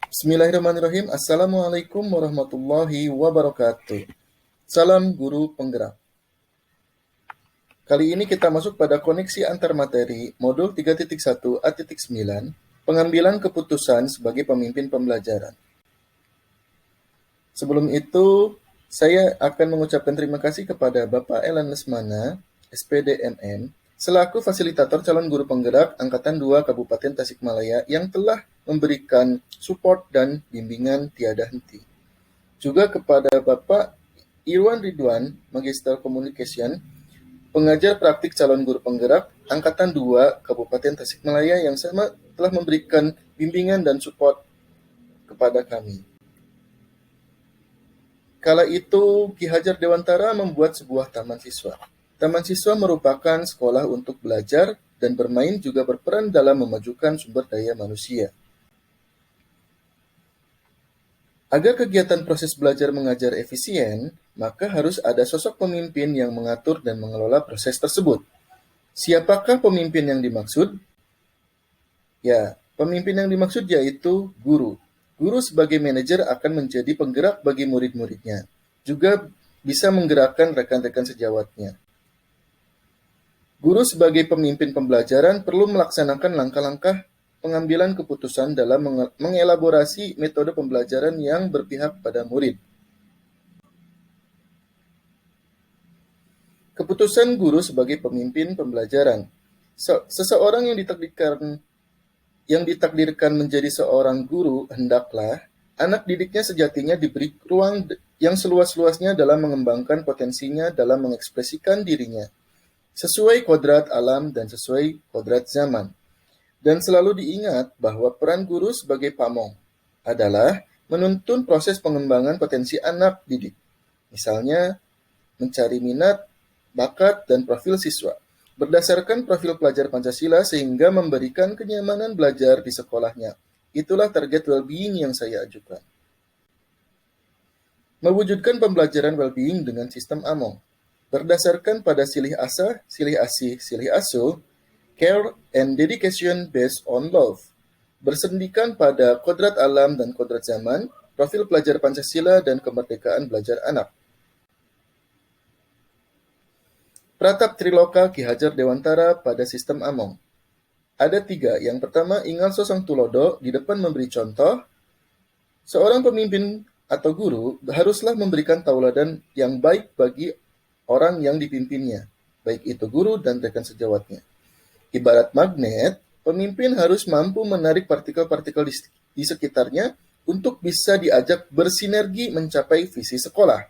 Bismillahirrahmanirrahim. Assalamualaikum warahmatullahi wabarakatuh. Salam guru penggerak. Kali ini kita masuk pada koneksi antar materi modul 3.1 A.9 pengambilan keputusan sebagai pemimpin pembelajaran. Sebelum itu, saya akan mengucapkan terima kasih kepada Bapak Elan Lesmana, SPD MM, selaku fasilitator calon guru penggerak Angkatan 2 Kabupaten Tasikmalaya yang telah memberikan support dan bimbingan tiada henti. Juga kepada Bapak Irwan Ridwan, Magister Communication, pengajar praktik calon guru penggerak Angkatan 2 Kabupaten Tasikmalaya yang sama telah memberikan bimbingan dan support kepada kami. Kala itu, Ki Hajar Dewantara membuat sebuah taman siswa. Taman siswa merupakan sekolah untuk belajar dan bermain juga berperan dalam memajukan sumber daya manusia. Agar kegiatan proses belajar mengajar efisien, maka harus ada sosok pemimpin yang mengatur dan mengelola proses tersebut. Siapakah pemimpin yang dimaksud? Ya, pemimpin yang dimaksud yaitu guru. Guru sebagai manajer akan menjadi penggerak bagi murid-muridnya. Juga bisa menggerakkan rekan-rekan sejawatnya. Guru sebagai pemimpin pembelajaran perlu melaksanakan langkah-langkah pengambilan keputusan dalam mengelaborasi metode pembelajaran yang berpihak pada murid. Keputusan guru sebagai pemimpin pembelajaran. Seseorang yang ditakdirkan menjadi seorang guru, hendaklah anak didiknya sejatinya diberi ruang yang seluas-luasnya dalam mengembangkan potensinya dalam mengekspresikan dirinya, sesuai kodrat alam dan sesuai kodrat zaman. Dan selalu diingat bahwa peran guru sebagai pamong adalah menuntun proses pengembangan potensi anak didik. Misalnya, mencari minat, bakat, dan profil siswa berdasarkan profil pelajar Pancasila sehingga memberikan kenyamanan belajar di sekolahnya. Itulah target well-being yang saya ajukan. Mewujudkan pembelajaran well-being dengan sistem AMONG. Berdasarkan pada silih asa, silih asih, silih asuh, care and dedication based on love. Bersendikan pada kodrat alam dan kodrat zaman, profil pelajar Pancasila dan kemerdekaan belajar anak. Pratap Triloka Ki Hajar Dewantara pada sistem AMONG. Ada 3. Yang pertama, Ingalso Sang Tulodo di depan memberi contoh. Seorang pemimpin atau guru haruslah memberikan tauladan yang baik bagi orang yang dipimpinnya, baik itu guru dan rekan sejawatnya. Ibarat magnet, pemimpin harus mampu menarik partikel-partikel di sekitarnya untuk bisa diajak bersinergi mencapai visi sekolah.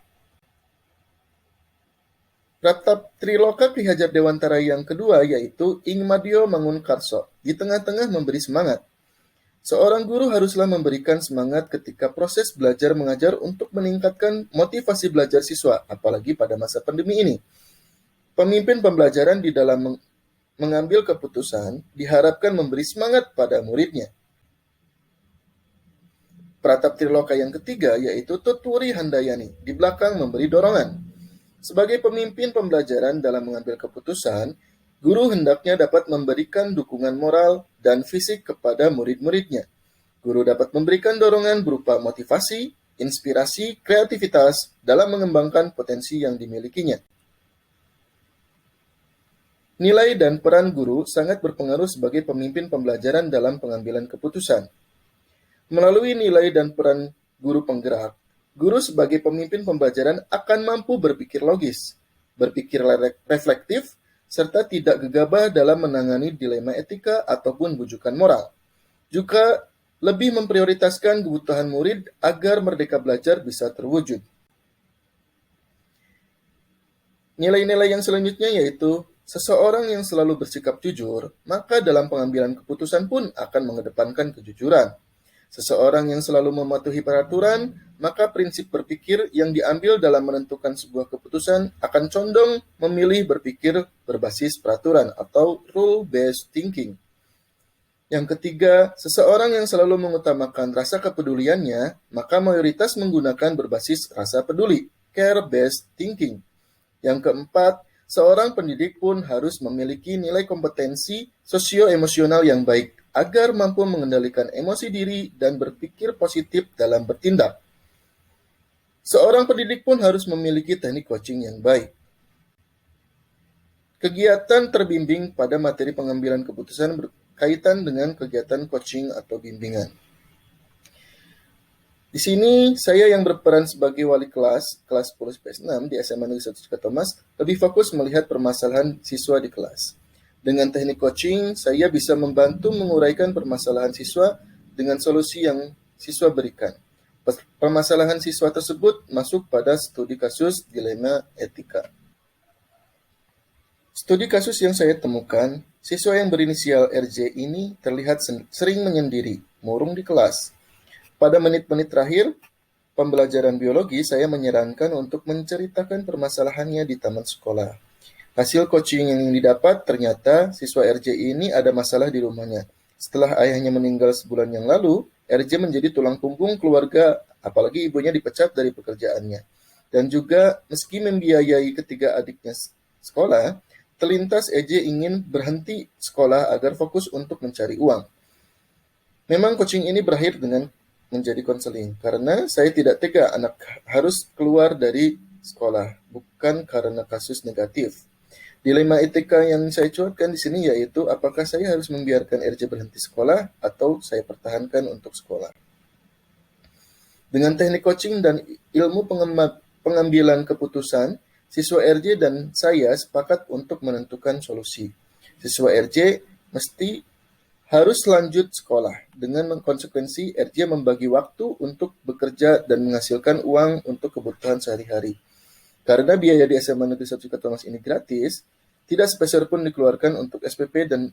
Pratap Triloka Ki Hajar Dewantara yang kedua yaitu Ing Madio Mangunkarso, di tengah-tengah memberi semangat. Seorang guru haruslah memberikan semangat ketika proses belajar mengajar untuk meningkatkan motivasi belajar siswa, apalagi pada masa pandemi ini. Pemimpin pembelajaran di dalam mengambil keputusan diharapkan memberi semangat pada muridnya. Pratap Triloka yang ketiga yaitu Tuturi Handayani, di belakang memberi dorongan. Sebagai pemimpin pembelajaran dalam mengambil keputusan, guru hendaknya dapat memberikan dukungan moral dan fisik kepada murid-muridnya. Guru dapat memberikan dorongan berupa motivasi, inspirasi, kreativitas dalam mengembangkan potensi yang dimilikinya. Nilai dan peran guru sangat berpengaruh sebagai pemimpin pembelajaran dalam pengambilan keputusan. Melalui nilai dan peran guru penggerak, guru sebagai pemimpin pembelajaran akan mampu berpikir logis, berpikir reflektif, serta tidak gegabah dalam menangani dilema etika ataupun bujukan moral. Juga lebih memprioritaskan kebutuhan murid agar merdeka belajar bisa terwujud. Nilai-nilai yang selanjutnya yaitu seseorang yang selalu bersikap jujur, maka dalam pengambilan keputusan pun akan mengedepankan kejujuran. Seseorang yang selalu mematuhi peraturan, maka prinsip berpikir yang diambil dalam menentukan sebuah keputusan akan condong memilih berpikir berbasis peraturan atau rule-based thinking. Yang ketiga, seseorang yang selalu mengutamakan rasa kepeduliannya, maka mayoritas menggunakan berbasis rasa peduli, care-based thinking. Yang keempat, seorang pendidik pun harus memiliki nilai kompetensi sosio-emosional yang baik agar mampu mengendalikan emosi diri dan berpikir positif dalam bertindak. Seorang pendidik pun harus memiliki teknik coaching yang baik. Kegiatan terbimbing pada materi pengambilan keputusan berkaitan dengan kegiatan coaching atau bimbingan. Di sini saya yang berperan sebagai wali kelas 10 PS6 di SMA Negeri 1 Cikatomas lebih fokus melihat permasalahan siswa di kelas. Dengan teknik coaching, saya bisa membantu menguraikan permasalahan siswa dengan solusi yang siswa berikan. Permasalahan siswa tersebut masuk pada studi kasus dilema etika. Studi kasus yang saya temukan, siswa yang berinisial RJ ini terlihat sering menyendiri, murung di kelas. Pada menit-menit terakhir pembelajaran biologi, saya menyarankan untuk menceritakan permasalahannya di taman sekolah. Hasil coaching yang didapat, ternyata siswa RJ ini ada masalah di rumahnya. Setelah ayahnya meninggal sebulan yang lalu, RJ menjadi tulang punggung keluarga, apalagi ibunya dipecat dari pekerjaannya. Dan juga meski membiayai ketiga adiknya sekolah, terlintas RJ ingin berhenti sekolah agar fokus untuk mencari uang. Memang coaching ini berakhir dengan menjadi konseling, karena saya tidak tega anak harus keluar dari sekolah, bukan karena kasus negatif. Dilema etika yang saya cuatkan di sini yaitu apakah saya harus membiarkan RJ berhenti sekolah atau saya pertahankan untuk sekolah. Dengan teknik coaching dan ilmu pengambilan keputusan, siswa RJ dan saya sepakat untuk menentukan solusi. Siswa RJ mesti harus lanjut sekolah. Dengan konsekuensi, RJ membagi waktu untuk bekerja dan menghasilkan uang untuk kebutuhan sehari-hari. Karena biaya di SMA Negeri 1 Cikatomas ini gratis, tidak sepeser pun dikeluarkan untuk SPP dan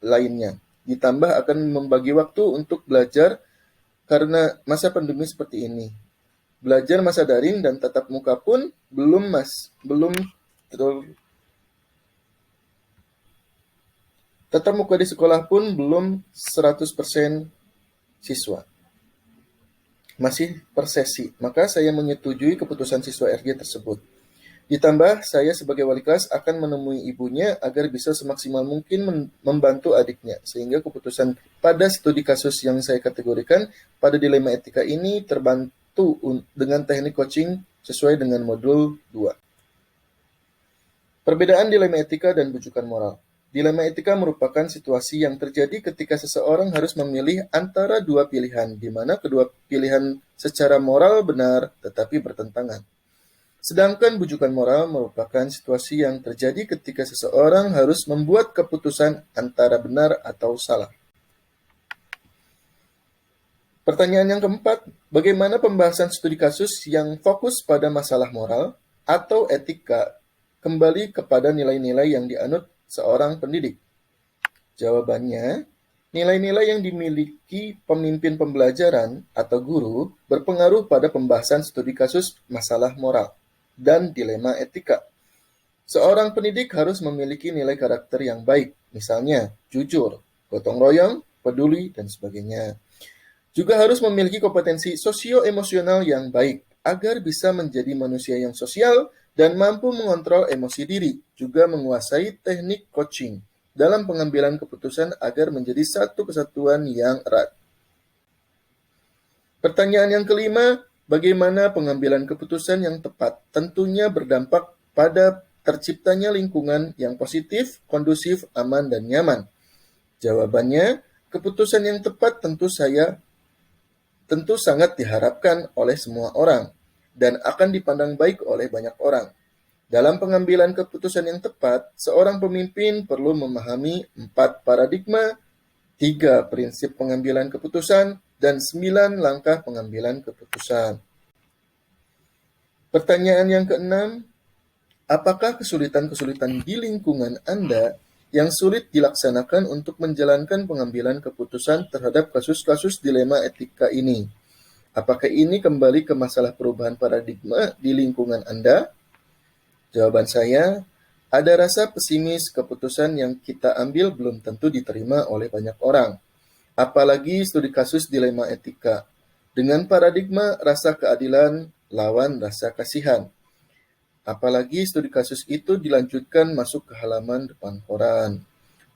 lainnya. Ditambah akan membagi waktu untuk belajar karena masa pandemi seperti ini. Belajar masa daring dan tatap muka pun belum tatap muka di sekolah pun belum 100% siswa. Masih per sesi, maka saya menyetujui keputusan siswa RJ tersebut. Ditambah, saya sebagai wali kelas akan menemui ibunya agar bisa semaksimal mungkin membantu adiknya, sehingga keputusan pada studi kasus yang saya kategorikan pada dilema etika ini terbantu dengan teknik coaching sesuai dengan modul 2. Perbedaan dilema etika dan bujukan moral. Dilema etika merupakan situasi yang terjadi ketika seseorang harus memilih antara dua pilihan, di mana kedua pilihan secara moral benar tetapi bertentangan. Sedangkan bujukan moral merupakan situasi yang terjadi ketika seseorang harus membuat keputusan antara benar atau salah. Pertanyaan yang keempat, bagaimana pembahasan studi kasus yang fokus pada masalah moral atau etika kembali kepada nilai-nilai yang dianut seorang pendidik? Jawabannya, nilai-nilai yang dimiliki pemimpin pembelajaran atau guru berpengaruh pada pembahasan studi kasus masalah moral dan dilema etika. Seorang pendidik harus memiliki nilai karakter yang baik, misalnya jujur, gotong royong, peduli, dan sebagainya. Juga harus memiliki kompetensi sosio-emosional yang baik, agar bisa menjadi manusia yang sosial dan mampu mengontrol emosi diri, juga menguasai teknik coaching dalam pengambilan keputusan agar menjadi satu kesatuan yang erat. Pertanyaan yang kelima, bagaimana pengambilan keputusan yang tepat tentunya berdampak pada terciptanya lingkungan yang positif, kondusif, aman, dan nyaman. Jawabannya, keputusan yang tepat tentu sangat diharapkan oleh semua orang dan akan dipandang baik oleh banyak orang. Dalam pengambilan keputusan yang tepat, seorang pemimpin perlu memahami 4 paradigma, 3 prinsip pengambilan keputusan, dan 9 langkah pengambilan keputusan. Pertanyaan yang keenam, apakah kesulitan-kesulitan di lingkungan Anda yang sulit dilaksanakan untuk menjalankan pengambilan keputusan terhadap kasus-kasus dilema etika ini? Apakah ini kembali ke masalah perubahan paradigma di lingkungan Anda? Jawaban saya, ada rasa pesimis keputusan yang kita ambil belum tentu diterima oleh banyak orang. Apalagi studi kasus dilema etika. Dengan paradigma rasa keadilan lawan rasa kasihan. Apalagi studi kasus itu dilanjutkan masuk ke halaman depan koran.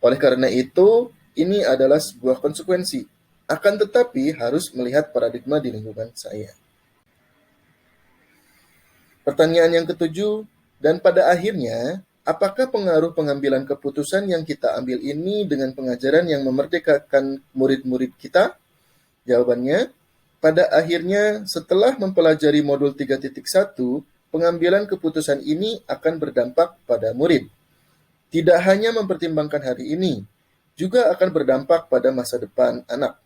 Oleh karena itu, ini adalah sebuah konsekuensi. Akan tetapi harus melihat paradigma di lingkungan saya. Pertanyaan yang ketujuh, dan pada akhirnya, apakah pengaruh pengambilan keputusan yang kita ambil ini dengan pengajaran yang memerdekakan murid-murid kita? Jawabannya, pada akhirnya setelah mempelajari modul 3.1, pengambilan keputusan ini akan berdampak pada murid. Tidak hanya mempertimbangkan hari ini, juga akan berdampak pada masa depan anak.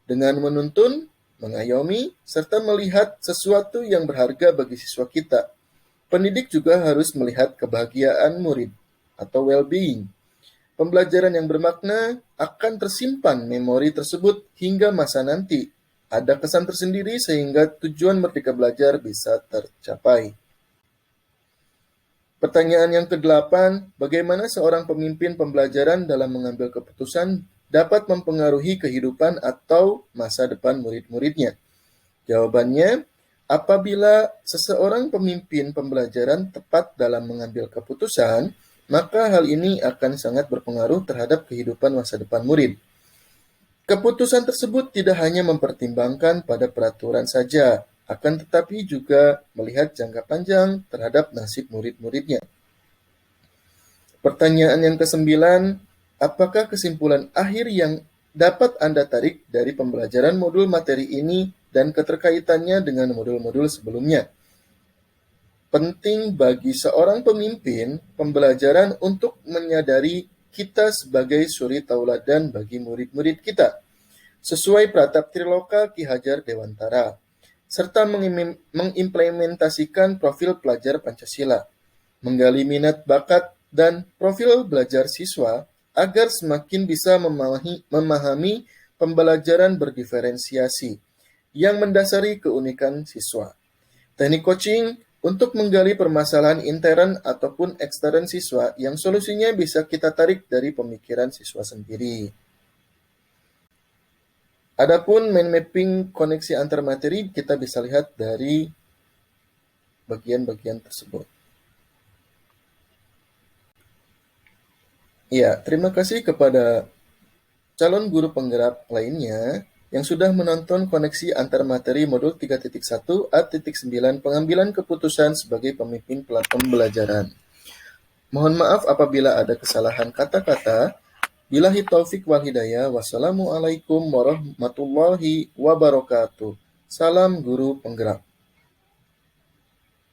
Dengan menuntun, mengayomi, serta melihat sesuatu yang berharga bagi siswa kita. Pendidik juga harus melihat kebahagiaan murid atau well-being. Pembelajaran yang bermakna akan tersimpan memori tersebut hingga masa nanti. Ada kesan tersendiri sehingga tujuan Merdeka Belajar bisa tercapai. Pertanyaan yang ke-8, bagaimana seorang pemimpin pembelajaran dalam mengambil keputusan dapat mempengaruhi kehidupan atau masa depan murid-muridnya? Jawabannya, apabila seseorang pemimpin pembelajaran tepat dalam mengambil keputusan, maka hal ini akan sangat berpengaruh terhadap kehidupan masa depan murid. Keputusan tersebut tidak hanya mempertimbangkan pada peraturan saja, akan tetapi juga melihat jangka panjang terhadap nasib murid-muridnya. Pertanyaan yang ke-9, apakah kesimpulan akhir yang dapat Anda tarik dari pembelajaran modul materi ini dan keterkaitannya dengan modul-modul sebelumnya? Penting bagi seorang pemimpin pembelajaran untuk menyadari kita sebagai suri tauladan bagi murid-murid kita, sesuai Pratap Triloka Ki Hajar Dewantara, serta mengimplementasikan profil pelajar Pancasila, menggali minat bakat dan profil belajar siswa agar semakin bisa memahami pembelajaran berdiferensiasi yang mendasari keunikan siswa. Teknik coaching untuk menggali permasalahan intern ataupun ekstern siswa yang solusinya bisa kita tarik dari pemikiran siswa sendiri. Adapun mind mapping koneksi antar materi kita bisa lihat dari bagian-bagian tersebut. Ya, terima kasih kepada calon guru penggerak lainnya yang sudah menonton koneksi antar materi modul 3.1 A.9 pengambilan keputusan sebagai pemimpin pembelajaran. Mohon maaf apabila ada kesalahan kata-kata. Billahi taufik wal hidayah. Wassalamualaikum warahmatullahi wabarakatuh. Salam guru penggerak.